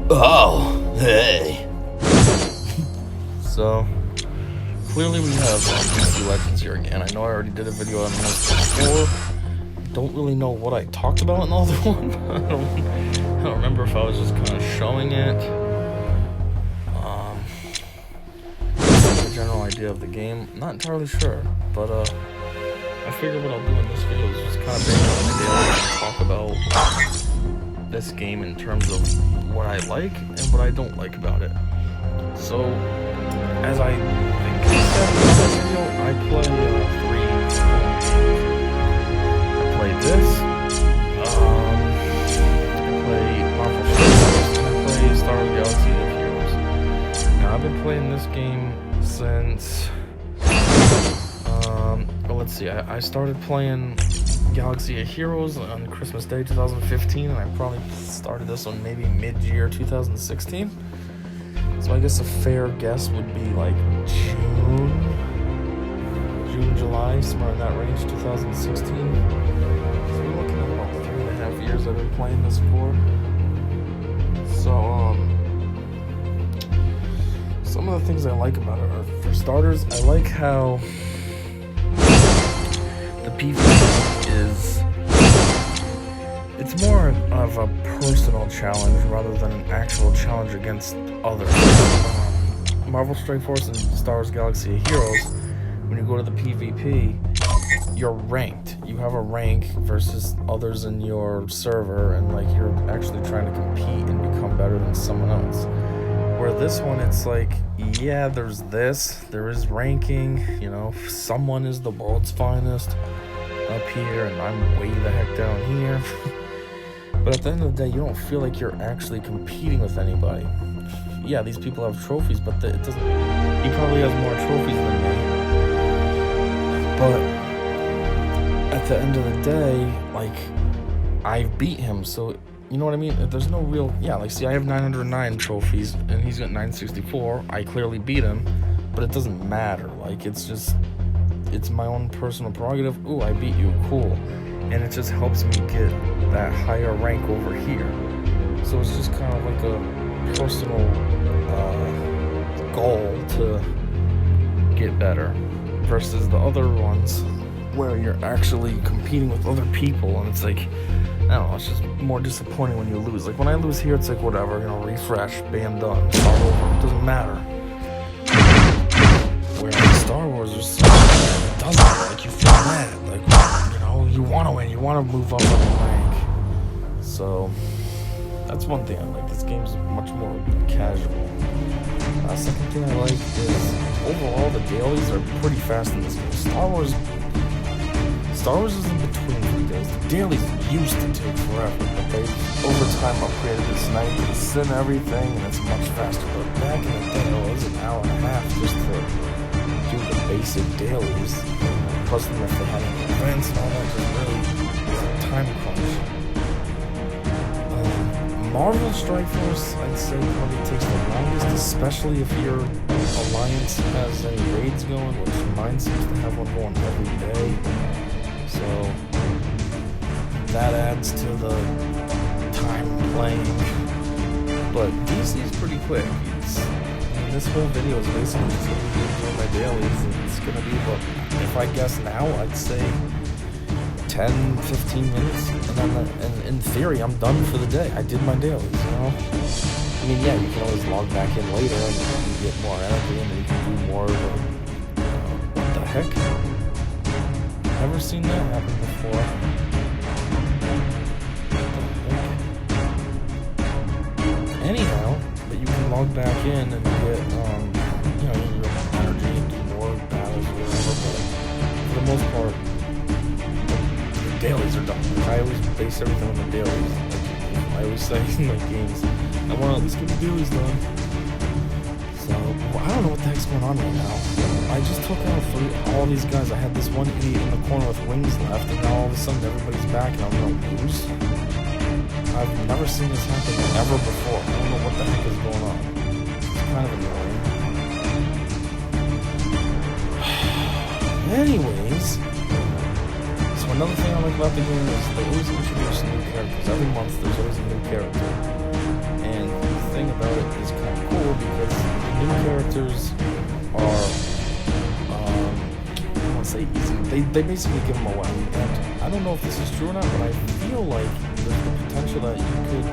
Oh, hey. So, clearly we have PC Legends here again. I know I already did a video on this before. Don't really know what I talked about in the other one. I don't remember if I was just kind of showing it. The general idea of the game, not entirely sure, but I figured what I'll do in this video is just kind of bring up my daily and talk about this game in terms of what I like and what I don't like about it. So, as I think I said in this video, I play 3 games. I play this, I play Marvel Strike, and I play Star Wars Galaxy of Heroes. Now, I've been playing this game since, well, let's see, I started playing Galaxy of Heroes on Christmas Day 2015, and I probably started this one maybe mid-year 2016. So I guess a fair guess would be like June, July, somewhere in that range, 2016. So we're looking at about 3.5 years I've been playing this for. So, some of the things I like about it are, for starters, I like how the PvP is, it's more of a personal challenge rather than an actual challenge against others. Marvel Strike Force and Star Wars Galaxy of Heroes, when you go to the PvP, you're ranked. You have a rank versus others in your server, and like you're actually trying to compete and become better than someone else. Where this one, it's like, yeah, there is ranking, you know, someone is the world's finest up here, and I'm way the heck down here. But at the end of the day, you don't feel like you're actually competing with anybody. Yeah, these people have trophies, but it doesn't. He probably has more trophies than me. But at the end of the day, like, I've beat him, so you know what I mean? There's no real, yeah, like, see, I have 909 trophies, and he's got 964. I clearly beat him, but it doesn't matter. Like, it's my own personal prerogative. Ooh, I beat you, cool. And it just helps me get that higher rank over here. So it's just kind of like a personal goal to get better versus the other ones where you're actually competing with other people, and it's like, I don't know, it's just more disappointing when you lose. Like, when I lose here, it's like, whatever, you know, refresh, bam, done, start over, it doesn't matter. Whereas Star Wars, it doesn't, like, you feel mad, like, you know, you want to win, you want to move up in the rank. So, that's one thing I like. This game's much more casual. Second thing I like is, overall, the dailies are pretty fast in this game. Star Wars is in between for the dailies. The dailies used to take forever, but they, over time, upgraded the snipers and everything, and it's much faster. But back in the day, it was an hour and a half just to do the basic dailies. Plus, then if they had any events and all that, just really was a time crunch. Marvel Strike Force, I'd say, probably takes the longest, especially if your alliance has any raids going, which mine seems to have one going every day. So that adds to the time playing. But DC is pretty quick. This whole video is basically just going to be doing my dailies, and it's going to be about, if I guess now, I'd say 10, 15 minutes, and in theory, I'm done for the day. I did my dailies, you know? I mean, yeah, you can always log back in later, and you get more energy, and you can do more of what the heck? Never seen that happen before. Anyhow, but you can log back in and get, you know, your energy and do more battles or whatever, but for the most part, the dailies are done. I always base everything on the dailies. Like, I always say in my games, I want to at least get the dailies done. So, well, I don't know what the heck's going on right now. I just took out all these guys. I had this one idiot in the corner with wings left, and now all of a sudden everybody's back, and I'm gonna lose. I've never seen this happen ever before. I don't know what the heck is going on. It's kind of annoying. Anyways, so another thing I like about the game is they always introduce new characters. Every month there's always a new character. And the thing new characters are, I won't say easy. They basically give them away. And I don't know if this is true or not, but I feel like there's the potential that you could,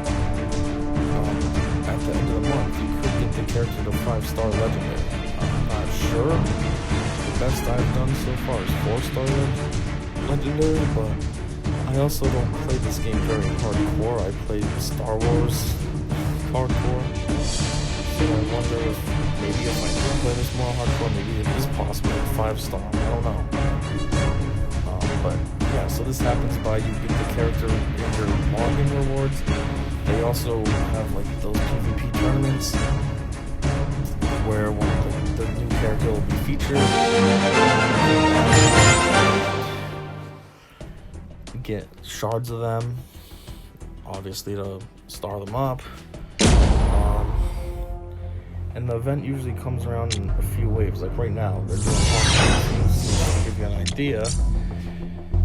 at the end of the month, you could get the character to 5-star legendary. I'm not sure. The best I've done so far is 4-star legendary, but I also don't play this game very hardcore. I play Star Wars hardcore. So I wonder if maybe if I do play this more hardcore, maybe it is possible at 5-star. I don't know. But yeah, so this happens by you get the character in your login rewards. They also have like those PvP tournaments where the new character will be featured. Get shards of them, obviously to star them up. And the event usually comes around in a few waves. Like right now, they're doing to give you an idea.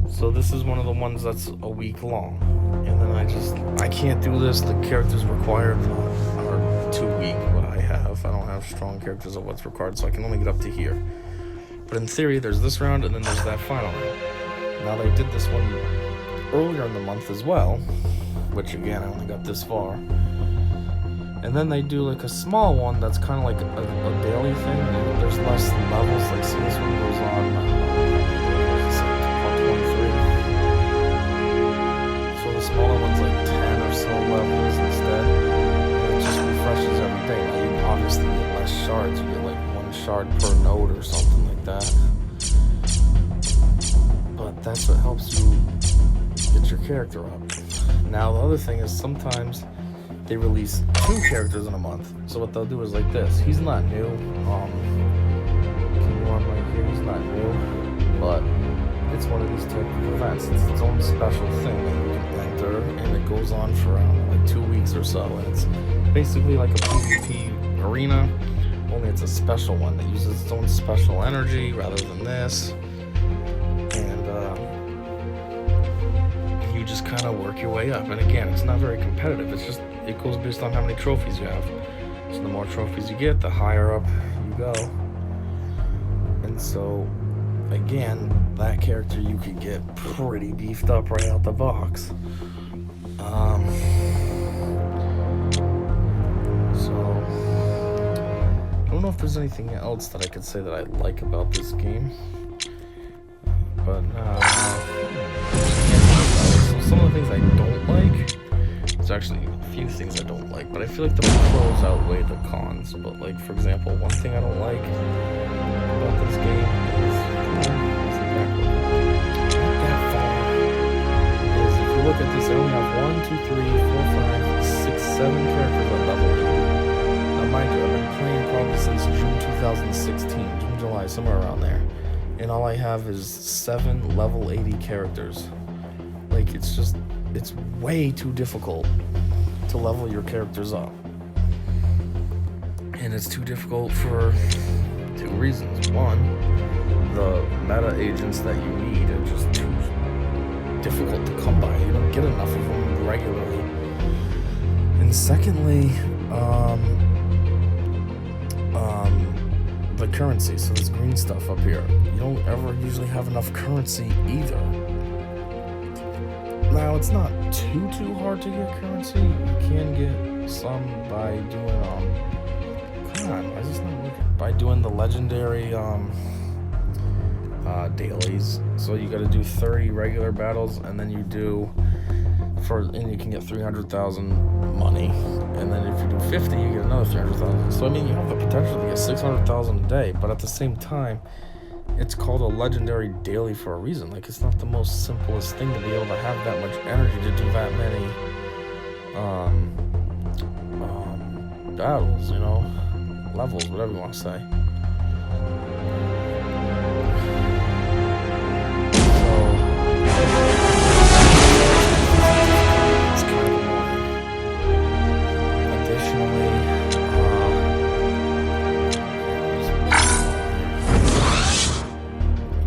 So this is one of the ones that's a week long. And then I can't do this. The characters required are too weak, what I have. I don't have strong characters of what's required, so I can only get up to here. But in theory, there's this round, and then there's that final round. Now they did this one earlier in the month as well, which again, I only got this far. And then they do like a small one that's kind of like a daily thing. There's less levels, like see this one goes on part 23. So the smaller one's like 10 or so levels instead. And it just refreshes every day. Now you obviously get less shards, you get like 1 shard per node or something like that. But that's what helps you get your character up. Now the other thing is sometimes they release 2 characters in a month. So what they'll do is like this. He's not new. Right here, he's not new, but it's one of these type of events. It's its own special thing that you can enter, and it goes on for like 2 weeks or so. And it's basically like a PvP arena, only it's a special one that uses its own special energy rather than this. You just kind of work your way up. And again, it's not very competitive. It's just, it goes based on how many trophies you have. So the more trophies you get, the higher up you go. And so, again, that character you could get pretty beefed up right out the box. So, I don't know if there's anything else that I could say that I like about this game. But, so some of the things I don't like, there's actually a few things I don't like, but I feel like the pros outweigh the cons. But like, for example, one thing I don't like about this game is, if you look at this, I only have 1, 2, 3, 4, 5, 6, 7 characters at level 80. Now mind you, I've been playing probably since June 2016, June, July, somewhere around there. And all I have is 7 level 80 characters. Like, it's way too difficult to level your characters up. And it's too difficult for 2 reasons. One, the meta agents that you need are just too difficult to come by. You don't get enough of them regularly. And secondly, the currency. So this green stuff up here, you don't ever usually have enough currency either. Now, it's not too hard to get currency. You can get some by doing, come on, why is this not working? By doing the legendary, dailies. So you gotta do 30 regular battles, and then you do, and you can get 300,000 money. And then if you do 50, you get another 300,000. So, I mean, you have the potential to get 600,000 a day, but at the same time, it's called a legendary daily for a reason. Like, it's not the most simplest thing to be able to have that much energy to do that many battles, you know, levels, whatever you want to say. So, it's kind of annoying.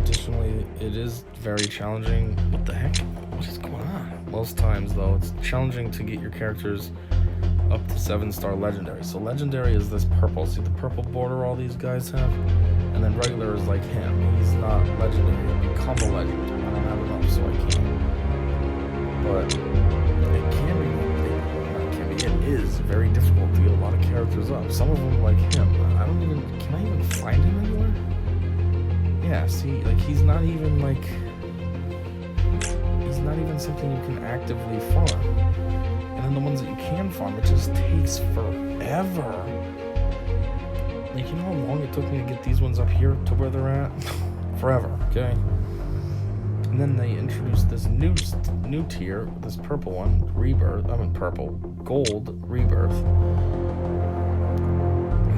Additionally, it is very challenging. What the heck? What is going on? Most times, though, it's challenging to get your characters up to 7-star legendary. So legendary is this purple. See the purple border all these guys have? And then regular is like him. He's not legendary. He'll become a legend. I don't have enough, so I can't. But it is very difficult to get a lot of characters up. Some of them like him. Can I even find him anywhere? Yeah, see, like he's not even something you can actively farm. And then the ones that you can farm, it just takes forever. Like, you know how long it took me to get these ones up here to where they're at? Forever, okay? And then they introduced this new tier, this purple one, Rebirth. Gold Rebirth.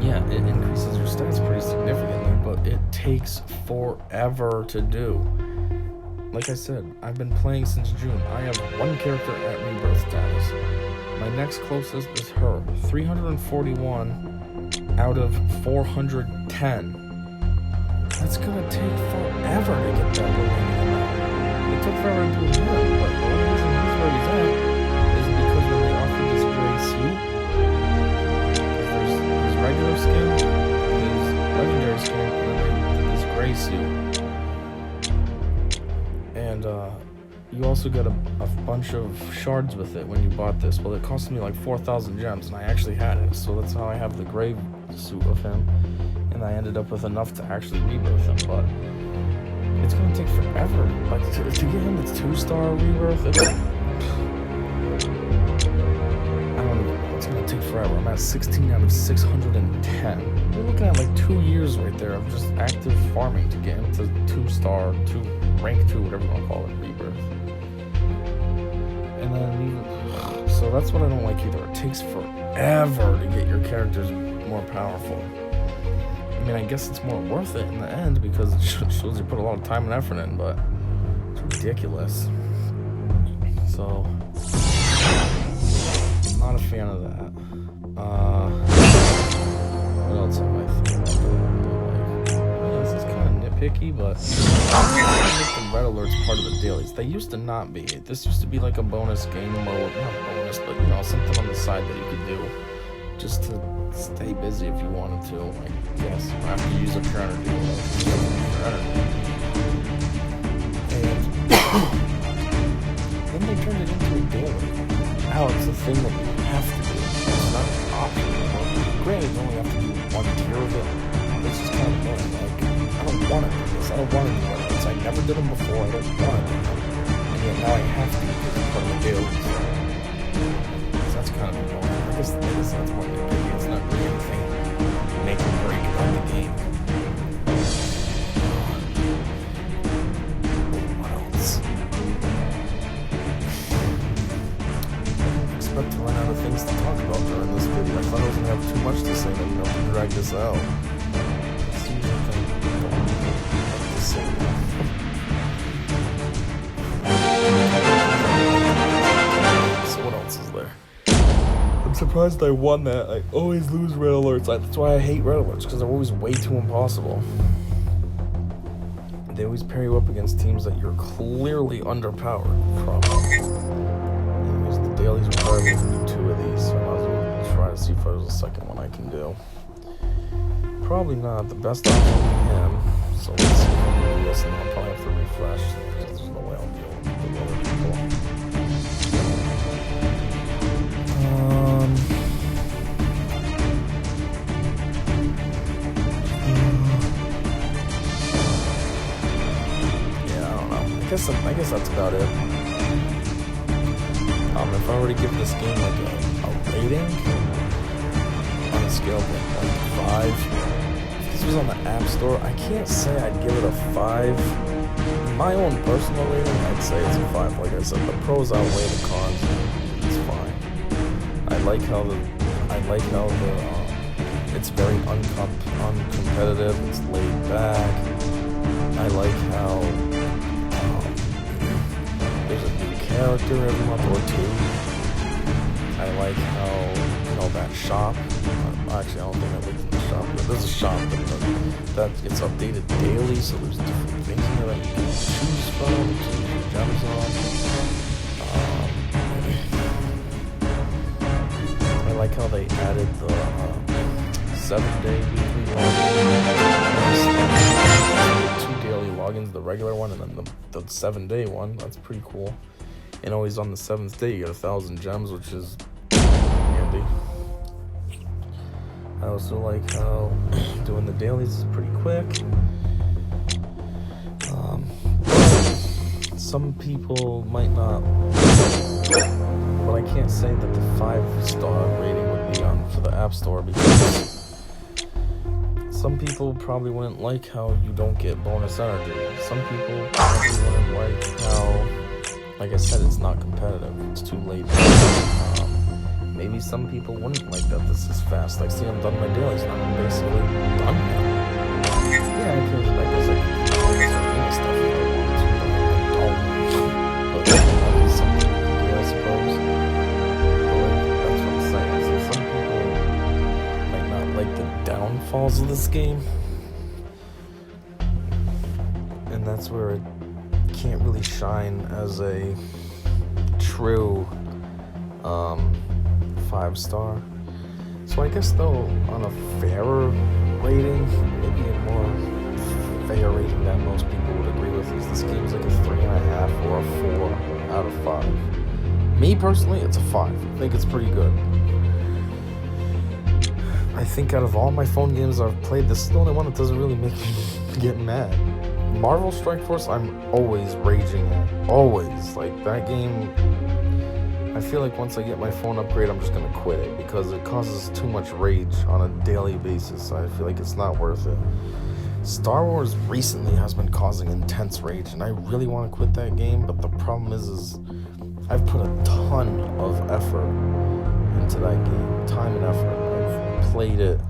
Yeah, it increases your stats pretty significantly, but it takes forever to do. Like I said, I've been playing since June. I have one character at Rebirth status. My next closest is her. 341 out of 410. That's gonna take forever to get that remaining amount. It took forever to do him, but the only reason he's where he's at is because when they offered this gray suit, there's his regular skin, his legendary skin, and then they did this gray suit. And you also get a bunch of shards with it when you bought this. Well, it cost me like 4,000 gems, and I actually had it, so that's how I have the gray suit of him. And I ended up with enough to actually rebirth him, but it's gonna take forever. Like to get him that's 2-star rebirth, I don't even know. It's gonna take forever. I'm at 16 out of 610. We're looking at like 2 years right there of just active farming to get him to 2-star, rank 2, whatever you want to call it, rebirth. And then, so that's what I don't like either. It takes forever to get your characters more powerful. I mean, I guess it's more worth it in the end because it shows you put a lot of time and effort in, but it's ridiculous. So, I'm not a fan of that. What else have I thought? This is kind of nitpicky, but I'm going to make the red alerts part of the dailies. They used to not be. This used to be like a bonus game mode. Not bonus, but you know, something on the side that you could do just to stay busy if you wanted to. I guess you have to use up your energy. And then they turned it into a daily. Now it's a thing that you have to do. It's not an option anymore. Granted, you only have to do one tier of it. It's just kind of annoying. Like, I don't want to do this. I don't want to do it. I never did them before. I don't want to do them. And yet now I have to because it's part of the daily. So that's kind of annoying. I guess that's more nitpicky. It's not really anything make or break on the game. What else? I expect to run out of things to talk about during this video. I thought I was going to have too much to say, but you know, to drag this out. It seems like I don't have to say that. So what else is there? I'm surprised I won that. I always lose red alerts. That's why I hate red alerts, because they're always way too impossible. They always pair you up against teams that you're clearly underpowered. Probably. Anyways, the dailies require me to do 2 of these, so I might as well try to see if there's a second one I can do. Probably not the best option for him, so let's see if I can do this, and I'll probably have to refresh, because there's no way I'll be able to do other people. Yeah, I don't know. I guess that's about it. If I were to give this game like a rating on a scale of like 5, if this was on the App Store, I can't say I'd give it a 5. My own personal rating, I'd say it's a 5. Like I said, the pros outweigh the cons. It's fine. I like how it's very uncompetitive. It's laid back. I like how there's a new character every month or 2. I like how, you know, that shop. Actually, I don't think I looked at the shop. But there's a shop that it's updated daily, so there's different things in there that you can choose from, choose your gems on. I like how they added the 7-day weekly login. 2 daily logins, the regular one, and then the 7-day one. That's pretty cool. And always on the 7th day, you get 1,000 gems, which is handy. I also like how doing the dailies is pretty quick. Some people might not, but I can't say that the 5-star rating would be on for the App Store, because some people probably wouldn't like how you don't get bonus energy. Some people probably wouldn't like how, like I said, it's not competitive. It's too late. Maybe some people wouldn't like that this is fast. Like, see, I'm done my dailies and I'm basically done now. Yeah, because I guess I can do stuff if I want to, but I don't. But that is something to do, I suppose. But like, that's what I'm saying. So some people might not like the downfalls of this game. And that's where it can't really shine as a true 5-star. So I guess though, on a fairer rating, maybe a more fair rating that most people would agree with, is this game's like a 3.5 or a 4 out of 5. Me personally, it's a 5. I think it's pretty good. I think out of all my phone games I've played, this is the only one that doesn't really make me get mad. Marvel Strike Force, I'm always raging at. Always. Like, that game, I feel like once I get my phone upgrade, I'm just gonna quit it, because it causes too much rage on a daily basis. I feel like it's not worth it. Star Wars recently has been causing intense rage, and I really want to quit that game, but the problem is I've put a ton of effort into that game. Time and effort. I've played it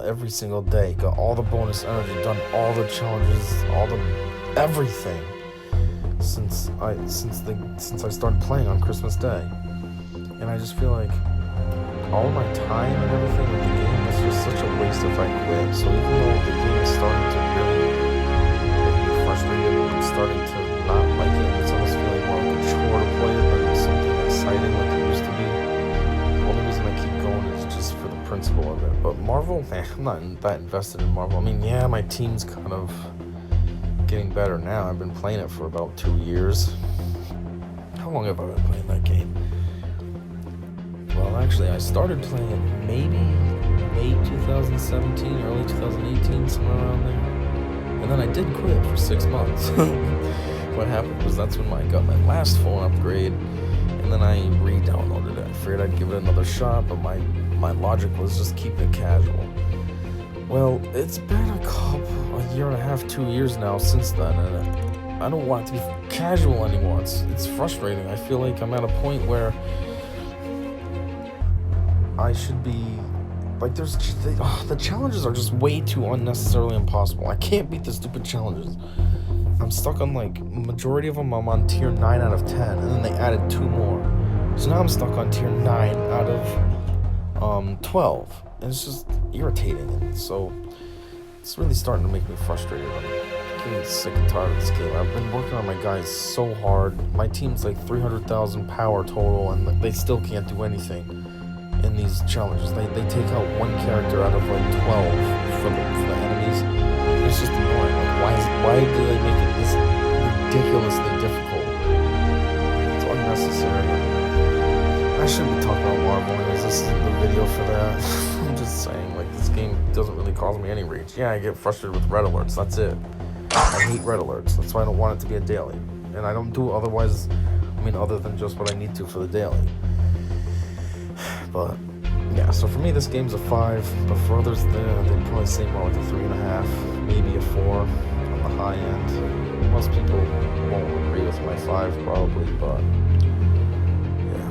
every single day, got all the bonus energy, done all the challenges, everything since I started playing on Christmas Day. And I just feel like all my time and everything with the game is just such a waste if I quit. So even though the game is starting to really make me frustrated, I'm starting to not like it. It's almost feeling more like a chore to play it than something exciting like it used to be. The only reason I keep going is just for the principle of it. But Marvel, I'm not that invested in Marvel. I mean, yeah, my team's kind of getting better now. I've been playing it for about 2 years. How long have I been playing that game? Well, actually, I started playing it maybe late 2017, early 2018, somewhere around there. And then I did quit for 6 months. What happened was that's when I got my last phone upgrade, and then I re-downloaded it. I figured I'd give it another shot, but my logic was just keep it casual. Well, it's been a year and a half, 2 years now since then, and I don't want it to be casual anymore. It's frustrating. I feel like I'm at a point where I should be, like, the challenges are just way too unnecessarily impossible. I can't beat the stupid challenges. I'm stuck on, like, majority of them I'm on tier 9 out of 10, and then they added 2 more. So now I'm stuck on tier 9 out of 12, and it's just irritating. And so it's really starting to make me frustrated. I'm getting sick and tired of this game. I've been working on my guys so hard. My team's like 300,000 power total, and they still can't do anything in these challenges. They take out 1 character out of like 12 for the enemies. It's just annoying. Like, why do they make it this ridiculously difficult? It's unnecessary. I shouldn't be talking about Marvel anyways. This isn't the video for that. I'm just saying, like, this game doesn't really cause me any rage. Yeah, I get frustrated with red alerts. That's it. I hate red alerts. That's why I don't want it to be a daily. And I don't do it otherwise, other than just what I need to for the daily. But yeah, so for me this game's a 5, but for others they'd probably say more like a 3.5, maybe a 4 on the high end. Most people won't agree with my 5 probably, but yeah.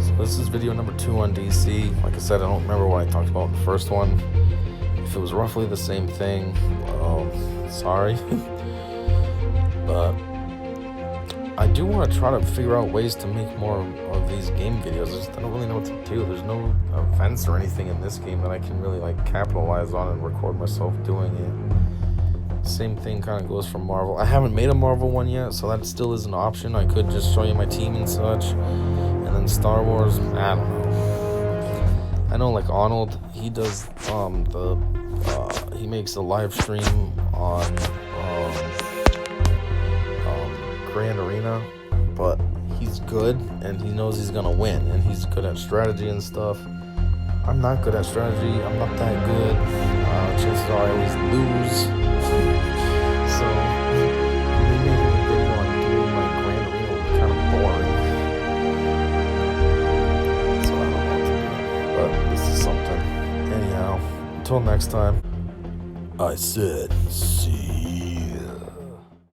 So this is video number 2 on DC. Like I said, I don't remember what I talked about in the first one. If it was roughly the same thing, sorry. But I do want to try to figure out ways to make more of these game videos. I don't really know what to do. There's no events or anything in this game that I can really like capitalize on and record myself doing it. Same thing kind of goes for Marvel. I haven't made a Marvel one yet, so that still is an option. I could just show you my team and such. And then Star Wars, I don't know. I know like Arnold, he does he makes a live stream on Grand Arena, but he's good and he knows he's gonna win and he's good at strategy and stuff. I'm not good at strategy. I'm not that good. Chances are I always lose. So me making a video on doing my Grand Arena would be kind of boring. So I don't know what to do. But this is something. Anyhow, until next time, I said, see